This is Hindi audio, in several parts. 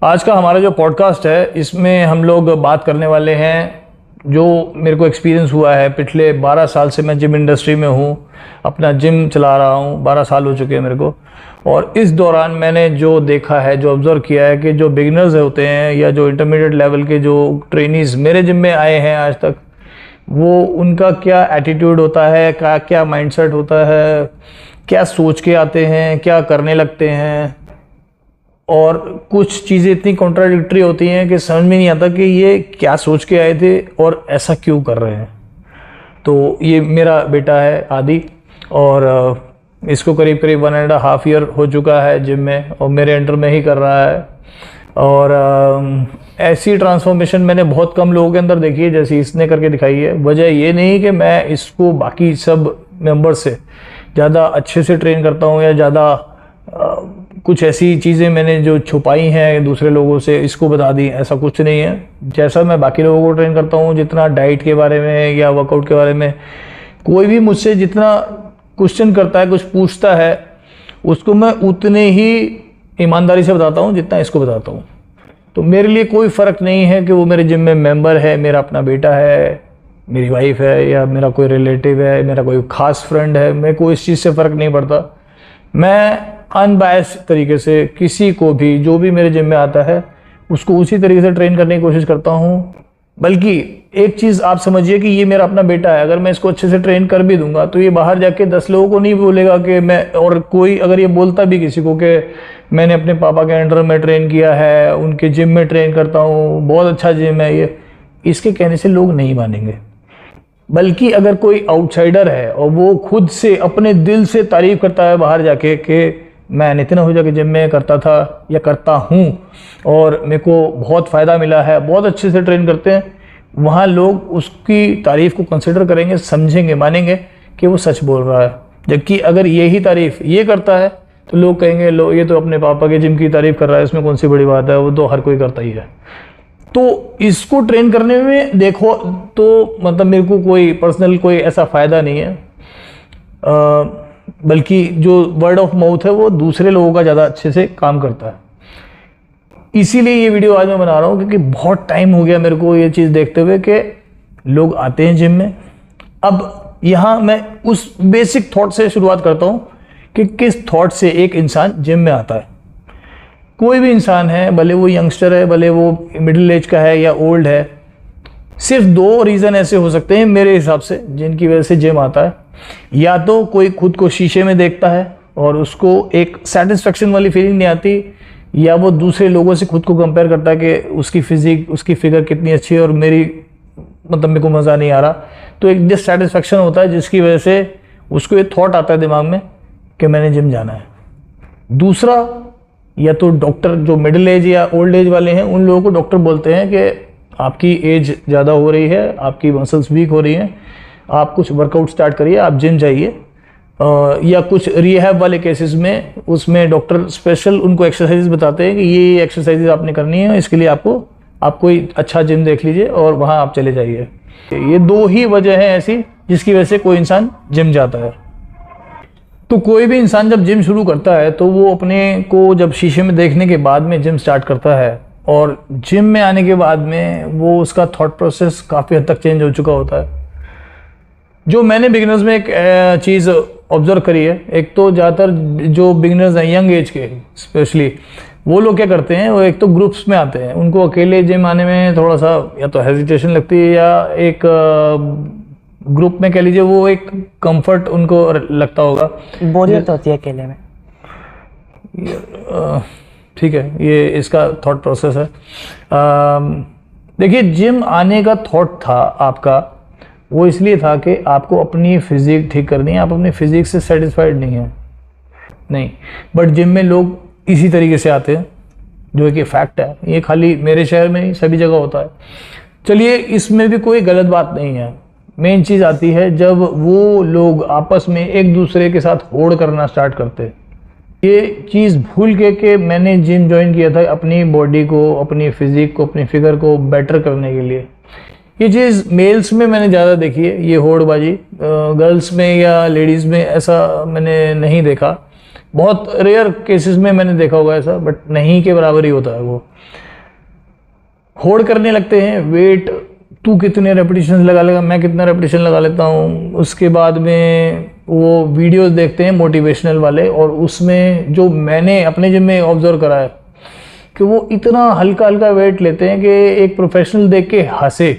आज का हमारा जो पॉडकास्ट है इसमें हम लोग बात करने वाले हैं जो मेरे को एक्सपीरियंस हुआ है। पिछले 12 साल से मैं जिम इंडस्ट्री में हूँ, अपना जिम चला रहा हूँ, 12 साल हो चुके हैं मेरे को। और इस दौरान मैंने जो देखा है, जो ऑब्ज़र्व किया है कि जो बिगिनर्स होते हैं या जो इंटरमीडिएट लेवल के जो ट्रेनीज़ मेरे जिम में आए हैं आज तक, वो उनका क्या एटीट्यूड होता है, क्या माइंडसेट होता है, क्या सोच के आते हैं, क्या करने लगते हैं। और कुछ चीज़ें इतनी कॉन्ट्राडिक्टरी होती हैं कि समझ में नहीं आता कि ये क्या सोच के आए थे और ऐसा क्यों कर रहे हैं। तो ये मेरा बेटा है आदि, और इसको करीब 1.5 ईयर हो चुका है जिम में, और मेरे अंडर में ही कर रहा है। और ऐसी ट्रांसफॉर्मेशन मैंने बहुत कम लोगों के अंदर देखी है जैसी इसने करके दिखाई है। वजह ये नहीं कि मैं इसको बाकी सब मेंबर्स से ज़्यादा अच्छे से ट्रेन करता हूँ या ज़्यादा कुछ ऐसी चीज़ें मैंने जो छुपाई हैं दूसरे लोगों से इसको बता दी, ऐसा कुछ नहीं है। जैसा मैं बाकी लोगों को ट्रेन करता हूँ, जितना डाइट के बारे में या वर्कआउट के बारे में कोई भी मुझसे जितना क्वेश्चन करता है, कुछ पूछता है, उसको मैं उतने ही ईमानदारी से बताता हूँ जितना इसको बताता हूँ। तो मेरे लिए कोई फ़र्क नहीं है कि वो मेरे जिम में मेंबर है, मेरा अपना बेटा है, मेरी वाइफ है, या मेरा कोई रिलेटिव है, मेरा कोई ख़ास फ्रेंड है। मेरे को इस चीज़ से फ़र्क नहीं पड़ता। मैं अनबायस्ड तरीके से किसी को भी जो भी मेरे जिम में आता है उसको उसी तरीके से ट्रेन करने की कोशिश करता हूँ। बल्कि एक चीज़ आप समझिए कि ये मेरा अपना बेटा है, अगर मैं इसको अच्छे से ट्रेन कर भी दूंगा तो ये बाहर जाके 10 लोगों को नहीं बोलेगा कि मैं, और कोई अगर ये बोलता भी किसी को कि मैंने अपने पापा के अंडर में ट्रेन किया है, उनके जिम में ट्रेन करता हूँ, बहुत अच्छा जिम है ये, इसके कहने से लोग नहीं मानेंगे। बल्कि अगर कोई आउटसाइडर है और वो खुद से अपने दिल से तारीफ करता है बाहर जाके कि मैं नितिन आहूजा के जिम में करता था या करता हूँ और मेरे को बहुत फ़ायदा मिला है, बहुत अच्छे से ट्रेन करते हैं, वहाँ लोग उसकी तारीफ़ को कंसिडर करेंगे, समझेंगे, मानेंगे कि वो सच बोल रहा है। जबकि अगर यही तारीफ़ ये करता है तो लोग कहेंगे लो ये तो अपने पापा के जिम की तारीफ़ कर रहा है, इसमें कौन सी बड़ी बात है, वो तो हर कोई करता ही है। तो इसको ट्रेन करने में देखो तो मतलब मेरे को कोई पर्सनल कोई ऐसा फ़ायदा नहीं है, बल्कि जो वर्ड ऑफ माउथ है वो दूसरे लोगों का ज़्यादा अच्छे से काम करता है। इसीलिए ये वीडियो आज मैं बना रहा हूँ क्योंकि बहुत टाइम हो गया मेरे को ये चीज़ देखते हुए कि लोग आते हैं जिम में। अब यहाँ मैं उस बेसिक थॉट से शुरुआत करता हूँ कि किस थॉट से एक इंसान जिम में आता है। कोई भी इंसान है, भले वो यंगस्टर है, भले वो मिडिल एज का है या ओल्ड है, सिर्फ 2 रीज़न ऐसे हो सकते हैं मेरे हिसाब से जिनकी वजह से जिम आता है। या तो कोई खुद को शीशे में देखता है और उसको एक सेटिस्फेक्शन वाली फीलिंग नहीं आती, या वो दूसरे लोगों से खुद को कंपेयर करता है कि उसकी फिजिक, उसकी फिगर कितनी अच्छी है और मेरी मतलब मेरे को मज़ा नहीं आ रहा। तो एक डिससेटिस्फेक्शन होता है जिसकी वजह से उसको ये थॉट आता है दिमाग में कि मैंने जिम जाना है। दूसरा, या तो डॉक्टर जो मिडिल एज या ओल्ड एज वाले हैं उन लोगों को डॉक्टर बोलते हैं कि आपकी एज ज़्यादा हो रही है, आपकी मसल्स वीक हो रही हैं, आप कुछ वर्कआउट स्टार्ट करिए, आप जिम जाइए। या कुछ रिहैब वाले केसेस में उसमें डॉक्टर स्पेशल उनको एक्सरसाइज बताते हैं कि ये एक्सरसाइज आपने करनी है, इसके लिए आप कोई अच्छा जिम देख लीजिए और वहाँ आप चले जाइए। ये 2 ही वजह हैं ऐसी जिसकी वजह से कोई इंसान जिम जाता है। तो कोई भी इंसान जब जिम शुरू करता है तो वो अपने को जब शीशे में देखने के बाद में जिम स्टार्ट करता है, और जिम में आने के बाद में वो उसका थॉट प्रोसेस काफ़ी हद तक चेंज हो चुका होता है। जो मैंने बिगिनर्स में एक चीज़ ऑब्जर्व करी है, एक तो ज़्यादातर जो बिगिनर्स हैं यंग एज के स्पेशली, वो लोग क्या करते हैं, वो एक तो ग्रुप्स में आते हैं, उनको अकेले जिम आने में थोड़ा सा या तो हेजिटेशन लगती है या एक ग्रुप में कह लीजिए वो एक कंफर्ट उनको लगता होगा, बोरियत होती है अकेले में। ठीक है, ये इसका थॉट प्रोसेस है। देखिए, जिम आने का थॉट था आपका, वो इसलिए था कि आपको अपनी फिजिक ठीक करनी है, आप अपनी फिजिक से सेटिस्फाइड नहीं। बट जिम में लोग इसी तरीके से आते हैं, जो कि फैक्ट है। ये खाली मेरे शहर में नहीं, सभी जगह होता है। चलिए, इसमें भी कोई गलत बात नहीं है। मेन चीज़ आती है जब वो लोग आपस में एक दूसरे के साथ होड़ करना स्टार्ट करते हैं। ये चीज़ भूल के मैंने जिम ज्वाइन किया था अपनी बॉडी को, अपनी फिजिक को, अपनी फिगर को बेटर करने के लिए। ये चीज़ मेल्स में मैंने ज़्यादा देखी है, ये होड़बाजी। गर्ल्स में या लेडीज़ में ऐसा मैंने नहीं देखा। बहुत रेयर केसेस में मैंने देखा होगा ऐसा, बट नहीं के बराबर ही होता है। वो होड़ करने लगते हैं वेट, तू कितने रेपिटेशन लगा लेगा, मैं कितना रेपिटेशन लगा लेता हूँ। उसके बाद में वो वीडियोस देखते हैं मोटिवेशनल वाले, और उसमें जो मैंने अपने जिम में ऑब्जर्व करा है कि वो इतना हल्का हल्का वेट लेते हैं कि एक प्रोफेशनल देख के हंसे।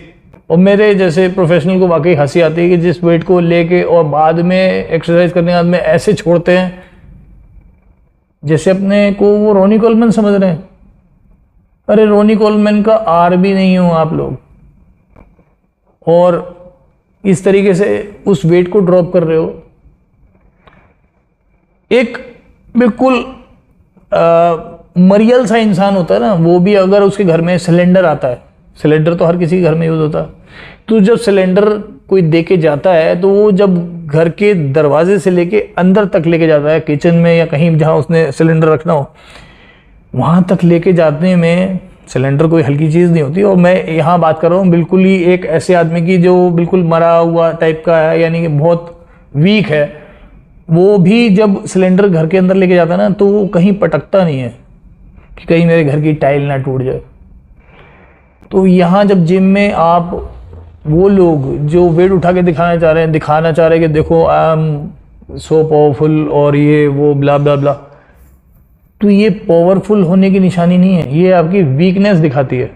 और मेरे जैसे प्रोफेशनल को वाकई हंसी आती है कि जिस वेट को लेके और बाद में एक्सरसाइज करने के बाद में ऐसे छोड़ते हैं जैसे अपने को वो रोनी कोलमैन समझ रहे हैं। अरे रोनी कोलमैन का आर भी नहीं हो आप लोग, और इस तरीके से उस वेट को ड्रॉप कर रहे हो। एक बिल्कुल मरियल सा इंसान होता है ना, वो भी अगर उसके घर में सिलेंडर आता है, सिलेंडर तो हर किसी के घर में यूज होता है, तो जब सिलेंडर कोई दे के जाता है तो वो जब घर के दरवाजे से लेके अंदर तक लेके जाता है, किचन में या कहीं जहाँ उसने सिलेंडर रखना हो, वहाँ तक लेके जाने में सिलेंडर कोई हल्की चीज़ नहीं होती। और मैं यहाँ बात कर रहा हूँ बिल्कुल ही एक ऐसे आदमी की जो बिल्कुल मरा हुआ टाइप का है, यानी कि बहुत वीक है। वो भी जब सिलेंडर घर के अंदर लेके जाता है ना, तो वो कहीं पटकता नहीं है कि कहीं मेरे घर की टाइल ना टूट जाए। तो यहाँ जब जिम में आप वो लोग जो वेट उठा के दिखाना चाह रहे हैं कि देखो आई एम सो पावरफुल और ये वो ब्ला ब्ला ब्ला, तो ये पावरफुल होने की निशानी नहीं है, ये आपकी वीकनेस दिखाती है।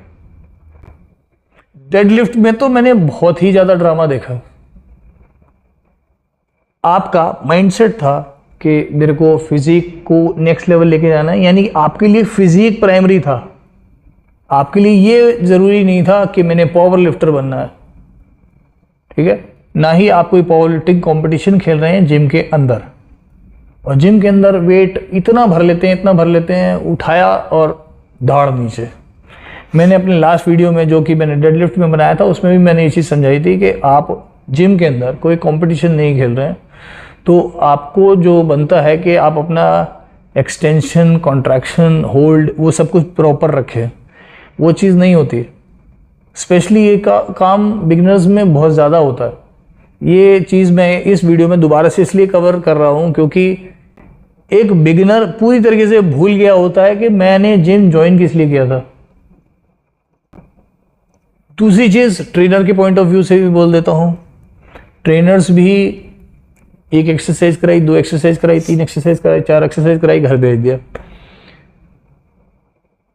डेडलिफ्ट में तो मैंने बहुत ही ज़्यादा ड्रामा देखा। आपका माइंडसेट था कि मेरे को फिजिक को नेक्स्ट लेवल लेके जाना है, यानी आपके लिए फिजिक प्राइमरी था। आपके लिए ये ज़रूरी नहीं था कि मैंने पावर लिफ्टर बनना है, ठीक है। ना ही आप कोई पावर लिफ्टिंग कॉम्पिटिशन खेल रहे हैं जिम के अंदर, और जिम के अंदर वेट इतना भर लेते हैं उठाया और दाढ़ नीचे। मैंने अपने लास्ट वीडियो में जो कि मैंने डेडलिफ्ट में बनाया था, उसमें भी मैंने ये चीज़ समझाई थी कि आप जिम के अंदर कोई कंपटीशन नहीं खेल रहे हैं, तो आपको जो बनता है कि आप अपना एक्सटेंशन, कॉन्ट्रैक्शन, होल्ड, वो सब कुछ प्रॉपर रखें। वो चीज़ नहीं होती। स्पेशली ये काम बिगिनर्स में बहुत ज़्यादा होता है। ये चीज़ मैं इस वीडियो में दोबारा से इसलिए कवर कर रहा हूँ क्योंकि एक बिगिनर पूरी तरीके से भूल गया होता है कि मैंने जिम ज्वाइन किस लिए किया था। दूसरी चीज़, ट्रेनर के पॉइंट ऑफ व्यू से भी बोल देता हूँ, ट्रेनर्स भी एक एक्सरसाइज कराई, 2 एक्सरसाइज कराई, 3 एक्सरसाइज कराई, 4 एक्सरसाइज कराई, घर भेज दिया।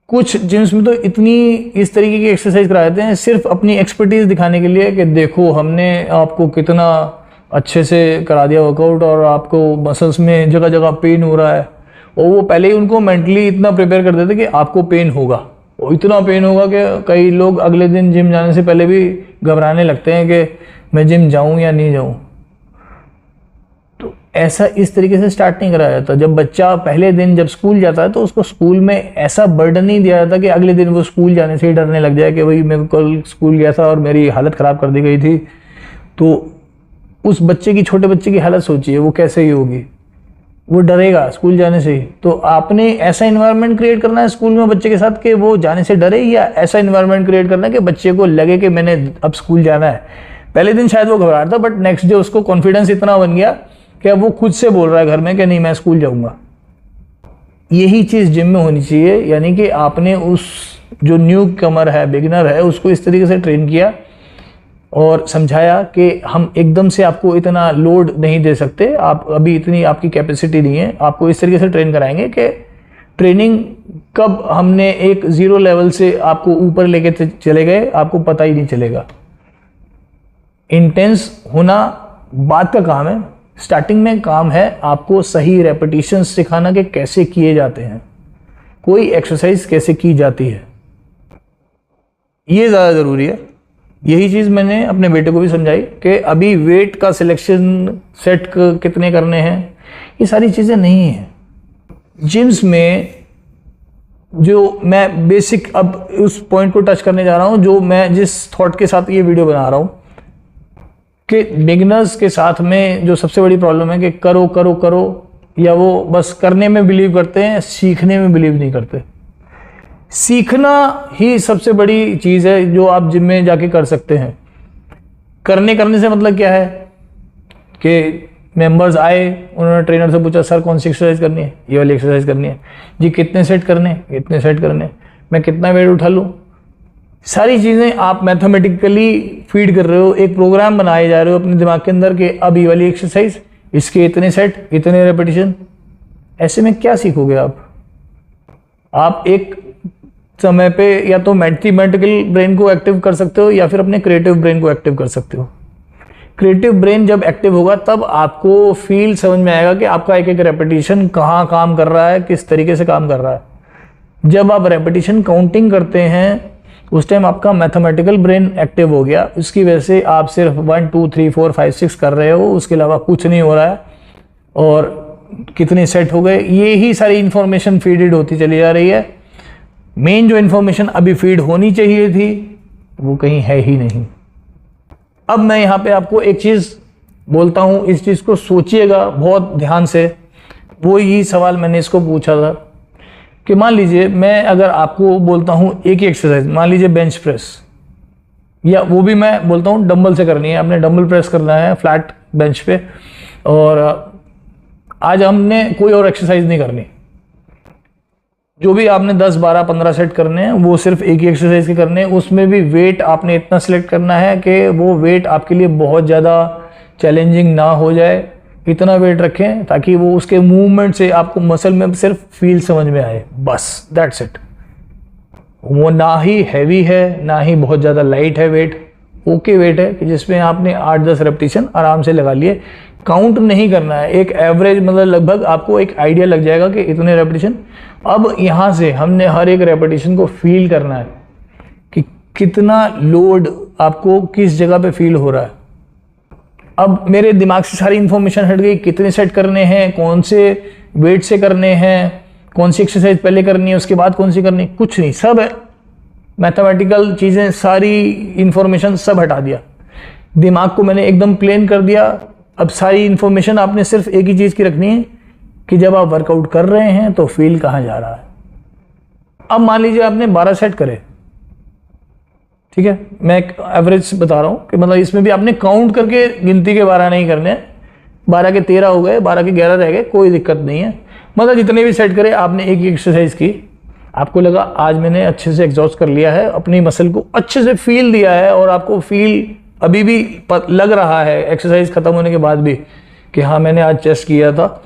कुछ जिम्स में तो इतनी इस तरीके की एक्सरसाइज करा देते हैं सिर्फ अपनी एक्सपर्टीज दिखाने के लिए कि देखो हमने आपको कितना अच्छे से करा दिया वर्कआउट और आपको मसल्स में जगह जगह पेन हो रहा है। और वो पहले ही उनको मेंटली इतना प्रिपेयर कर देते कि आपको पेन होगा, और इतना पेन होगा कि कई लोग अगले दिन जिम जाने से पहले भी घबराने लगते हैं कि मैं जिम जाऊं या नहीं जाऊं। तो ऐसा इस तरीके से स्टार्ट नहीं कराया जाता। जब बच्चा पहले दिन जब स्कूल जाता है तो उसको स्कूल में ऐसा बर्डन नहीं दिया जाता कि अगले दिन वो स्कूल जाने से ही डरने लग जाए कि भाई मैं कल स्कूल गया था और मेरी हालत ख़राब कर दी गई थी। तो उस बच्चे की, छोटे बच्चे की हालत सोचिए वो कैसे ही होगी, वो डरेगा स्कूल जाने से ही। तो आपने ऐसा इन्वायरमेंट क्रिएट करना है स्कूल में बच्चे के साथ कि वो जाने से डरे, या ऐसा इन्वायरमेंट क्रिएट करना है कि बच्चे को लगे कि मैंने अब स्कूल जाना है। पहले दिन शायद वो घबरा था, बट नेक्स्ट डे उसको कॉन्फिडेंस इतना बन गया कि अब वो खुद से बोल रहा है घर में कि नहीं मैं स्कूल जाऊंगा। यही चीज़ जिम में होनी चाहिए, यानी कि आपने उस जो न्यू कमर है, बिगिनर है, उसको इस तरीके से ट्रेन किया और समझाया कि हम एकदम से आपको इतना लोड नहीं दे सकते, आप अभी इतनी आपकी कैपेसिटी नहीं है। आपको इस तरीके से ट्रेन कराएंगे कि ट्रेनिंग कब हमने एक 0 लेवल से आपको ऊपर लेके चले गए आपको पता ही नहीं चलेगा। इंटेंस होना बाद का काम है, स्टार्टिंग में काम है आपको सही रेपिटेशंस सिखाना कि कैसे किए जाते हैं, कोई एक्सरसाइज कैसे की जाती है, ये ज़्यादा ज़रूरी है। यही चीज़ मैंने अपने बेटे को भी समझाई कि अभी वेट का सिलेक्शन, सेट कितने करने हैं, ये सारी चीज़ें नहीं हैं। जिम्स में जो मैं बेसिक अब उस पॉइंट को टच करने जा रहा हूँ जो मैं जिस थॉट के साथ ये वीडियो बना रहा हूँ कि बिगिनर्स के साथ में जो सबसे बड़ी प्रॉब्लम है कि करो करो करो, या वो बस करने में बिलीव करते हैं, सीखने में बिलीव नहीं करते। सीखना ही सबसे बड़ी चीज़ है जो आप जिम में जाके कर सकते हैं। करने से मतलब क्या है कि मेंबर्स आए, उन्होंने ट्रेनर से पूछा सर कौन सी एक्सरसाइज करनी है, ये वाली एक्सरसाइज करनी है जी, कितने सेट करने हैं, इतने सेट करने हैं, मैं कितना वेट उठा लूँ। सारी चीज़ें आप मैथमेटिकली फीड कर रहे हो, एक प्रोग्राम बनाए जा रहे हो अपने दिमाग के अंदर कि अब ये वाली एक्सरसाइज, इसके इतने सेट, इतने रेपिटेशन। ऐसे में क्या सीखोगे आप एक समय पे या तो मैथमेटिकल ब्रेन को एक्टिव कर सकते हो या फिर अपने क्रिएटिव ब्रेन को एक्टिव कर सकते हो। क्रिएटिव ब्रेन जब एक्टिव होगा तब आपको फील समझ में आएगा कि आपका एक एक रेपिटेशन कहाँ काम कर रहा है, किस तरीके से काम कर रहा है। जब आप रेपिटेशन काउंटिंग करते हैं उस टाइम आपका मैथमेटिकल ब्रेन एक्टिव हो गया, उसकी वजह से आप सिर्फ 1 2 3 4 5 6 कर रहे हो, उसके अलावा कुछ नहीं हो रहा है। और कितने सेट हो गए, ये ही सारी इंफॉर्मेशन फीड होती चली जा रही है। मेन जो इंफॉर्मेशन अभी फीड होनी चाहिए थी वो कहीं है ही नहीं। अब मैं यहाँ पे आपको एक चीज़ बोलता हूँ, इस चीज़ को सोचिएगा बहुत ध्यान से। वो ही सवाल मैंने इसको पूछा था कि मान लीजिए मैं अगर आपको बोलता हूँ एक ही एक्सरसाइज, मान लीजिए बेंच प्रेस, या वो भी मैं बोलता हूँ डंबल से करनी है, आपने डंबल प्रेस करना है फ्लैट बेंच पे, और आज हमने कोई और एक्सरसाइज नहीं करनी, जो भी आपने 10 12 15 सेट करने हैं वो सिर्फ एक ही एक्सरसाइज के करने हैं। उसमें भी वेट आपने इतना सिलेक्ट करना है कि वो वेट आपके लिए बहुत ज़्यादा चैलेंजिंग ना हो जाए, इतना वेट रखें ताकि वो उसके मूवमेंट से आपको मसल में सिर्फ फील समझ में आए, बस दैट्स इट। वो ना ही हैवी है ना ही बहुत ज़्यादा लाइट है वेट, ओके वेट है कि जिसमें आपने 8-10 रेपिटेशन आराम से लगा लिए। काउंट नहीं करना है, एक एवरेज मतलब लगभग आपको एक आइडिया लग जाएगा कि इतने रेपिटेशन। अब यहाँ से हमने हर एक रेपिटेशन को फील करना है कि कितना लोड आपको किस जगह पे फील हो रहा है। अब मेरे दिमाग से सारी इंफॉर्मेशन हट गई, कितने सेट करने हैं, कौन से वेट से करने हैं, कौन सी एक्सरसाइज पहले करनी है, उसके बाद कौन सी करनी है, कुछ नहीं, सब है मैथमेटिकल चीज़ें, सारी इंफॉर्मेशन सब हटा दिया। दिमाग को मैंने एकदम प्लेन कर दिया। अब सारी इंफॉर्मेशन आपने सिर्फ एक ही चीज़ की रखनी है कि जब आप वर्कआउट कर रहे हैं तो फील कहाँ जा रहा है। अब मान लीजिए आपने 12 सेट करे, ठीक है, मैं एक एवरेज बता रहा हूँ कि मतलब इसमें भी आपने काउंट करके गिनती के 12 नहीं करने, 12 के 13 हो गए, 12 के 11 रह गए, कोई दिक्कत नहीं है। मतलब जितने भी सेट करे आपने एक ही एक्सरसाइज की, आपको लगा आज मैंने अच्छे से एग्जॉस्ट कर लिया है, अपनी मसल को अच्छे से फील दिया है, और आपको फील अभी भी लग रहा है एक्सरसाइज खत्म होने के बाद भी कि हाँ मैंने आज चेस्ट किया था।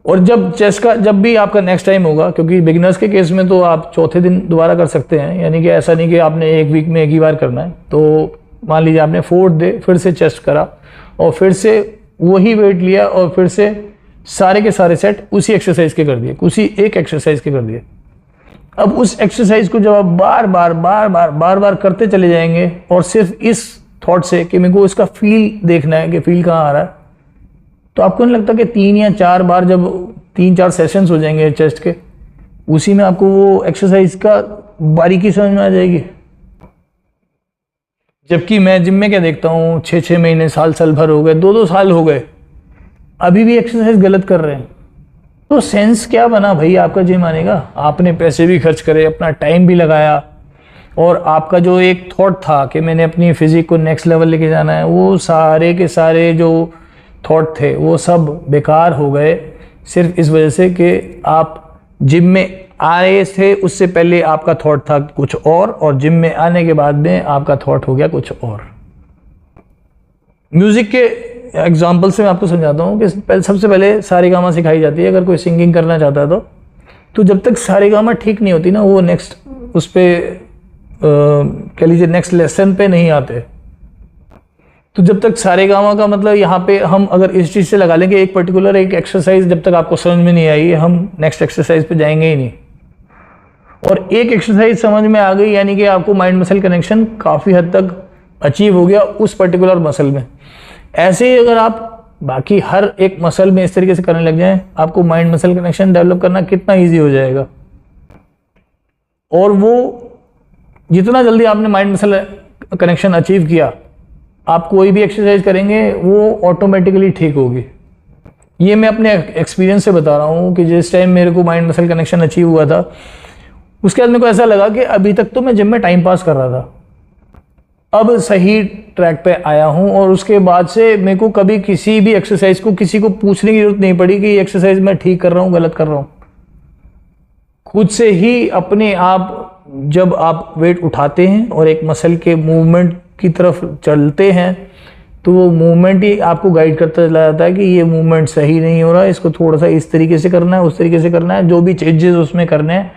और जब चेस्ट का जब भी आपका नेक्स्ट टाइम होगा, क्योंकि बिगिनर्स के केस में तो आप चौथे दिन दोबारा कर सकते हैं, यानी कि ऐसा नहीं कि आपने एक वीक में एक ही बार करना है। तो मान लीजिए आपने 4th डे फिर से चेस्ट करा और फिर से वही वेट लिया और फिर से सारे के सारे सेट उसी एक्सरसाइज के कर दिए, उसी एक एक्सरसाइज के कर दिए। अब उस एक्सरसाइज को जब आप बार बार करते चले जाएंगे और सिर्फ इस थॉट से कि मेरे को इसका फील देखना है कि फील कहाँ आ रहा है, तो आपको नहीं लगता कि 3 या 4 बार जब 3-4 सेशंस हो जाएंगे चेस्ट के, उसी में आपको वो एक्सरसाइज का बारीकी समझ में आ जाएगी। जबकि मैं जिम में क्या देखता हूँ, 6-6 महीने साल भर हो गए, 2-2 साल हो गए, अभी भी एक्सरसाइज गलत कर रहे हैं। तो सेंस क्या बना भाई आपका जिम आने का? आपने पैसे भी खर्च करे, अपना टाइम भी लगाया, और आपका जो एक थॉट था कि मैंने अपनी फिजिक को नेक्स्ट लेवल लेके जाना है, वो सारे के सारे जो थॉट थे वो सब बेकार हो गए, सिर्फ इस वजह से कि आप जिम में आए थे उससे पहले आपका थॉट था कुछ और जिम में आने के बाद में आपका थॉट हो गया कुछ और। म्यूजिक के एग्जाम्पल से मैं आपको समझाता हूँ कि सबसे पहले सारेगामा सिखाई जाती है अगर कोई सिंगिंग करना चाहता है तो जब तक सारेगामा ठीक नहीं होती ना, वो नेक्स्ट उस पर कह लीजिए नेक्स्ट लेसन पे नहीं आते। तो जब तक सारेगामा का मतलब यहाँ पे हम अगर इस चीज़ से लगा लेंगे एक पर्टिकुलर एक एक्सरसाइज जब तक आपको समझ में नहीं आई, हम नेक्स्ट एक्सरसाइज पे जाएंगे ही नहीं। और एक एक्सरसाइज समझ में आ गई यानी कि आपको माइंड मसल कनेक्शन काफ़ी हद तक अचीव हो गया उस पर्टिकुलर मसल में। ऐसे ही अगर आप बाकी हर एक मसल में इस तरीके से करने लग जाएं, आपको माइंड मसल कनेक्शन डेवलप करना कितना ईजी हो जाएगा। और वो जितना जल्दी आपने माइंड मसल कनेक्शन अचीव किया, आप कोई भी एक्सरसाइज करेंगे वो ऑटोमेटिकली ठीक होगी। ये मैं अपने एक्सपीरियंस से बता रहा हूँ कि जिस टाइम मेरे को माइंड मसल कनेक्शन अचीव हुआ था, उसके बाद मेरे को ऐसा लगा कि अभी तक तो मैं जिम में टाइम पास कर रहा था, अब सही ट्रैक पे आया हूँ और उसके बाद से मेरे को कभी किसी भी एक्सरसाइज को किसी को पूछने की जरूरत नहीं पड़ी कि ये एक्सरसाइज मैं ठीक कर रहा हूँ गलत कर रहा हूँ। खुद से ही अपने आप जब आप वेट उठाते हैं और एक मसल के मूवमेंट की तरफ चलते हैं तो वो मूवमेंट ही आपको गाइड करता चला जाता है कि ये मूवमेंट सही नहीं हो रहा है, इसको थोड़ा सा इस तरीके से करना है, उस तरीके से करना है। जो भी चेंजेस उसमें करने हैं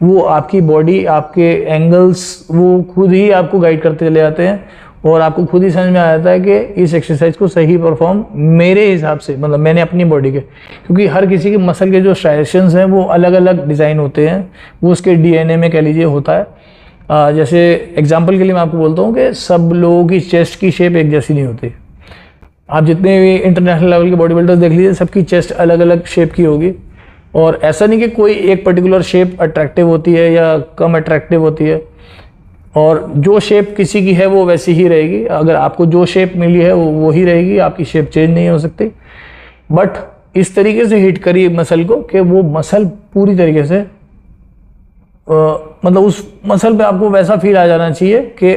वो आपकी बॉडी, आपके एंगल्स, वो खुद ही आपको गाइड करते चले जाते हैं और आपको खुद ही समझ में आ जाता है कि इस एक्सरसाइज को सही परफॉर्म मेरे हिसाब से, मतलब मैंने अपनी बॉडी के, क्योंकि हर किसी के मसल के जो स्ट्राइएशंस हैं वो अलग अलग डिज़ाइन होते हैं, वो उसके डीएनए में कह लीजिए होता है। जैसे एग्जांपल के लिए मैं आपको बोलता हूँ कि सब लोगों की चेस्ट की शेप एक जैसी नहीं होती। आप जितने भी इंटरनेशनल लेवल के बॉडी बिल्डर्स देख लीजिए, सबकी चेस्ट अलग अलग शेप की होगी और ऐसा नहीं कि कोई एक पर्टिकुलर शेप अट्रैक्टिव होती है या कम अट्रैक्टिव होती है, और जो शेप किसी की है वो वैसी ही रहेगी। अगर आपको जो शेप मिली है वो ही रहेगी, आपकी शेप चेंज नहीं हो सकती। बट इस तरीके से हिट करिए मसल को कि वो मसल पूरी तरीके से मतलब उस मसल पे आपको वैसा फील आ जाना चाहिए कि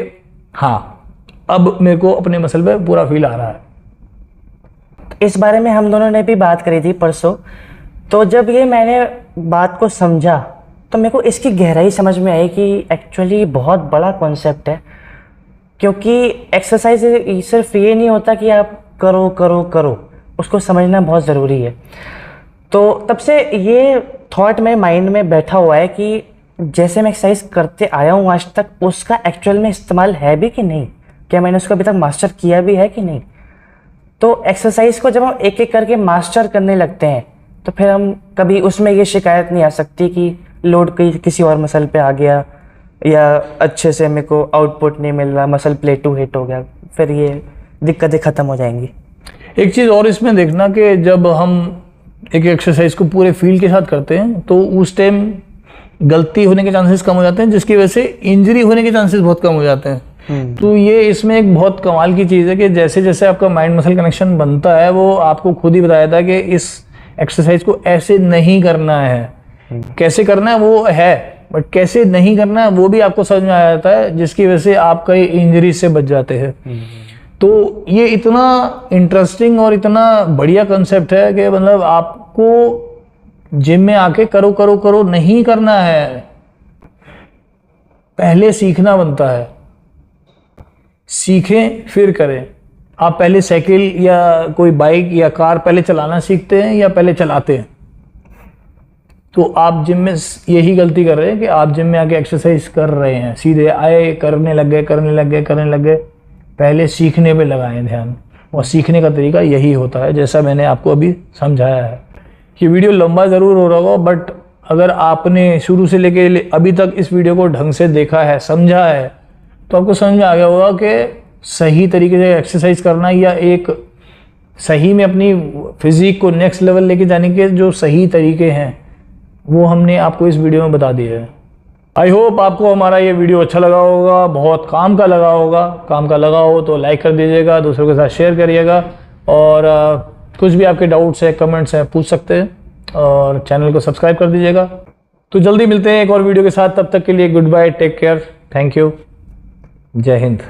हाँ, अब मेरे को अपने मसल पे पूरा फील आ रहा है। इस बारे में हम दोनों ने भी बात करी थी परसों। तो जब ये मैंने बात को समझा तो मेरे को इसकी गहराई समझ में आई कि एक्चुअली बहुत बड़ा कॉन्सेप्ट है, क्योंकि एक्सरसाइज सिर्फ ये नहीं होता कि आप करो करो करो, उसको समझना बहुत ज़रूरी है। तो तब से ये थॉट मेरे माइंड में बैठा हुआ है कि जैसे मैं एक्सरसाइज करते आया हूँ आज तक, उसका एक्चुअल में इस्तेमाल है भी कि नहीं, क्या मैंने उसको अभी तक मास्टर किया भी है कि नहीं। तो एक्सरसाइज को जब हम एक एक करके मास्टर करने लगते हैं तो फिर हम कभी उसमें ये शिकायत नहीं आ सकती कि लोड किसी और मसल पे आ गया या अच्छे से मेरे को आउटपुट नहीं मिल रहा, मसल प्लेट टू हिट हो गया, फिर ये दिक्कतें ख़त्म हो जाएंगी। एक चीज़ और इसमें देखना कि जब हम एक एक्सरसाइज को पूरे फील के साथ करते हैं तो उस टाइम गलती होने के चांसेस कम हो जाते हैं, जिसकी वजह से इंजरी होने के चांसेस बहुत कम हो जाते हैं। तो ये इसमें एक बहुत कमाल की चीज़ है कि जैसे जैसे आपका माइंड मसल कनेक्शन बनता है वो आपको खुद ही बताया था कि इस एक्सरसाइज को ऐसे नहीं करना है, कैसे करना है वो है, बट कैसे नहीं करना है वो भी आपको समझ में आ जाता है, जिसकी वजह से आप कई इंजरी से बच जाते हैं। तो ये इतना इंटरेस्टिंग और इतना बढ़िया कंसेप्ट है कि मतलब आपको जिम में आके करो करो करो नहीं करना है, पहले सीखना बनता है। सीखें फिर करें। आप पहले साइकिल या कोई बाइक या कार पहले चलाना सीखते हैं या पहले चलाते हैं? तो आप जिम में यही गलती कर रहे हैं कि आप जिम में आके एक्सरसाइज कर रहे हैं, सीधे आए करने लग गए। पहले सीखने पे लगाएं ध्यान, और सीखने का तरीका यही होता है जैसा मैंने आपको अभी समझाया है। ये वीडियो लंबा ज़रूर हो रहा होगा, बट अगर आपने शुरू से लेके अभी तक इस वीडियो को ढंग से देखा है, समझा है, तो आपको समझ में आ गया होगा कि सही तरीके से एक्सरसाइज करना या एक सही में अपनी फिजिक को नेक्स्ट लेवल लेके जाने के जो सही तरीके हैं वो हमने आपको इस वीडियो में बता दिए हैं। आई होप आपको हमारा ये वीडियो अच्छा लगा होगा, बहुत काम का लगा होगा। काम का लगा हो तो लाइक कर दीजिएगा, दूसरों के साथ शेयर करिएगा, और कुछ भी आपके डाउट्स है, कमेंट्स हैं, पूछ सकते हैं, और चैनल को सब्सक्राइब कर दीजिएगा। तो जल्दी मिलते हैं एक और वीडियो के साथ, तब तक के लिए goodbye, take care, thank you, जय हिंद।